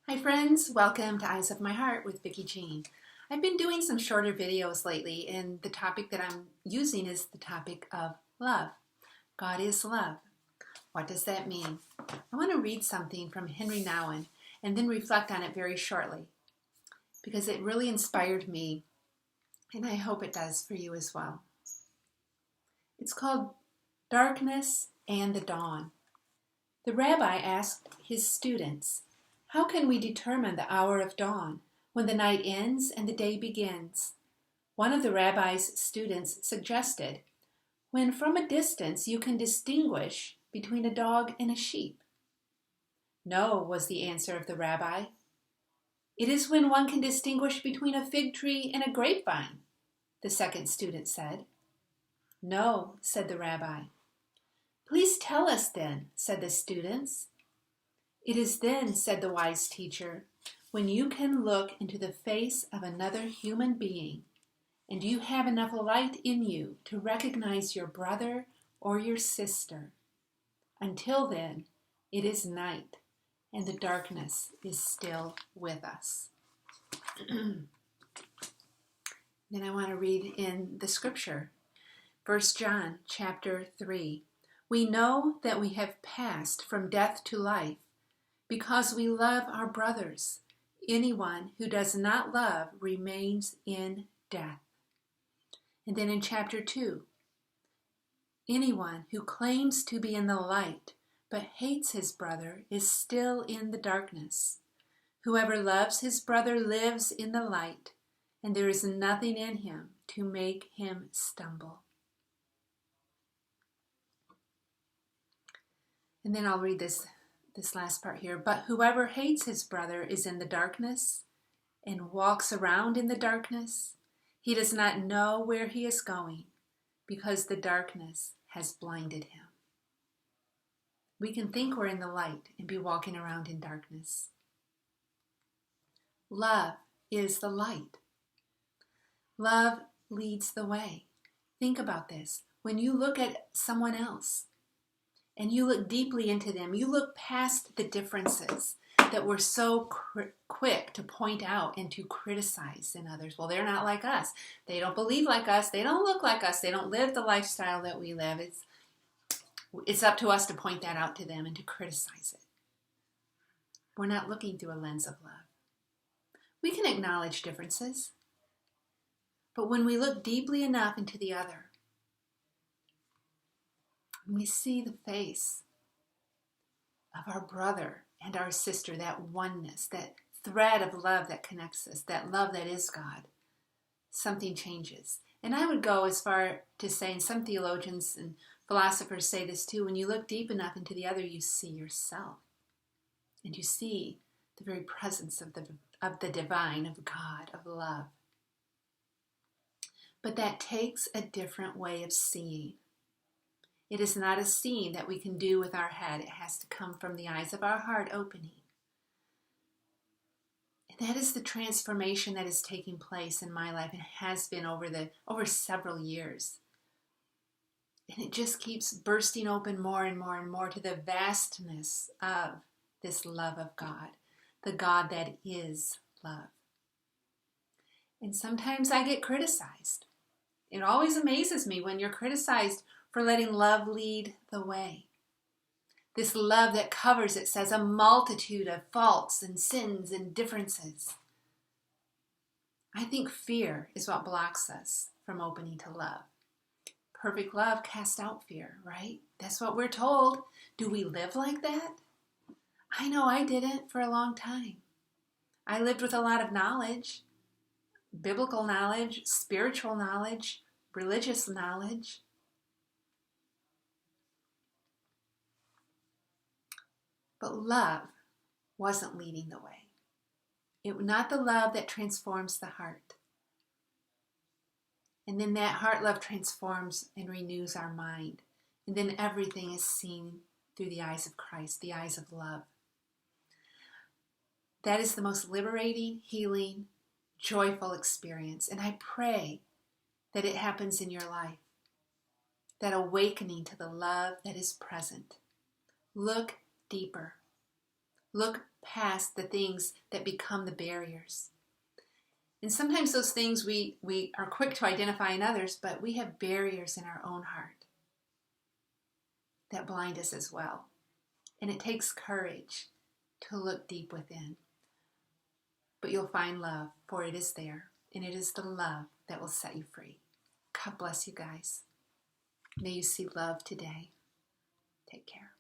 Hi friends, welcome to Eyes of My Heart with Vicki Jean. I've been doing some shorter videos lately, and the topic that I'm using is the topic of love. God is love. What does that mean? I want to read something from Henri Nouwen and then reflect on it very shortly because it really inspired me, and I hope it does for you as well. It's called Darkness and the Dawn. The rabbi asked his students, "How can we determine the hour of dawn, when the night ends and the day begins?" One of the rabbi's students suggested, "When from a distance you can distinguish between a dog and a sheep." "No," was the answer of the rabbi. "It is when one can distinguish between a fig tree and a grapevine," the second student said. "No," said the rabbi. "Please tell us then," said the students. "It is then," said the wise teacher, "when you can look into the face of another human being and you have enough light in you to recognize your brother or your sister. Until then, it is night and the darkness is still with us." Then I want to read in the scripture, 1 John chapter 3. "We know that we have passed from death to life because we love our brothers. Anyone who does not love remains in death." And then in chapter 2, "Anyone who claims to be in the light but hates his brother is still in the darkness. Whoever loves his brother lives in the light, and there is nothing in him to make him stumble." And then I'll read this last part here. "But whoever hates his brother is in the darkness and walks around in the darkness. He does not know where he is going because the darkness has blinded him." We can think we're in the light and be walking around in darkness. Love is the light. Love leads the way. Think about this. When you look at someone else and you look deeply into them, you look past the differences that we're so quick to point out and to criticize in others. Well, they're not like us. They don't believe like us. They don't look like us. They don't live the lifestyle that we live. It's up to us to point that out to them and to criticize it. We're not looking through a lens of love. We can acknowledge differences, but when we look deeply enough into the other, when we see the face of our brother and our sister, that oneness, that thread of love that connects us, that love that is God, something changes. And I would go as far to say, and some theologians and philosophers say this too, when you look deep enough into the other, you see yourself. And you see the very presence of the divine, of God, of love. But that takes a different way of seeing. It is not a seeing that we can do with our head. It has to come from the eyes of our heart opening. And that is the transformation that is taking place in my life and has been over several years. And it just keeps bursting open more and more and more to the vastness of this love of God, the God that is love. And sometimes I get criticized. It always amazes me when you're criticized for letting love lead the way. This love that covers, it says, a multitude of faults and sins and differences. I think fear is what blocks us from opening to love. Perfect love casts out fear, right? That's what we're told. Do we live like that? I know I didn't for a long time. I lived with a lot of knowledge, biblical knowledge, spiritual knowledge, religious knowledge. But love wasn't leading the way. It was not the love that transforms the heart. And then that heart love transforms and renews our mind. And then everything is seen through the eyes of Christ, the eyes of love. That is the most liberating, healing, joyful experience. And I pray that it happens in your life. That awakening to the love that is present. Look deeper. Look past the things that become the barriers. And sometimes those things we are quick to identify in others, but we have barriers in our own heart that blind us as well. And it takes courage to look deep within. But you'll find love, for it is there, and it is the love that will set you free. God bless you guys. May you see love today. Take care.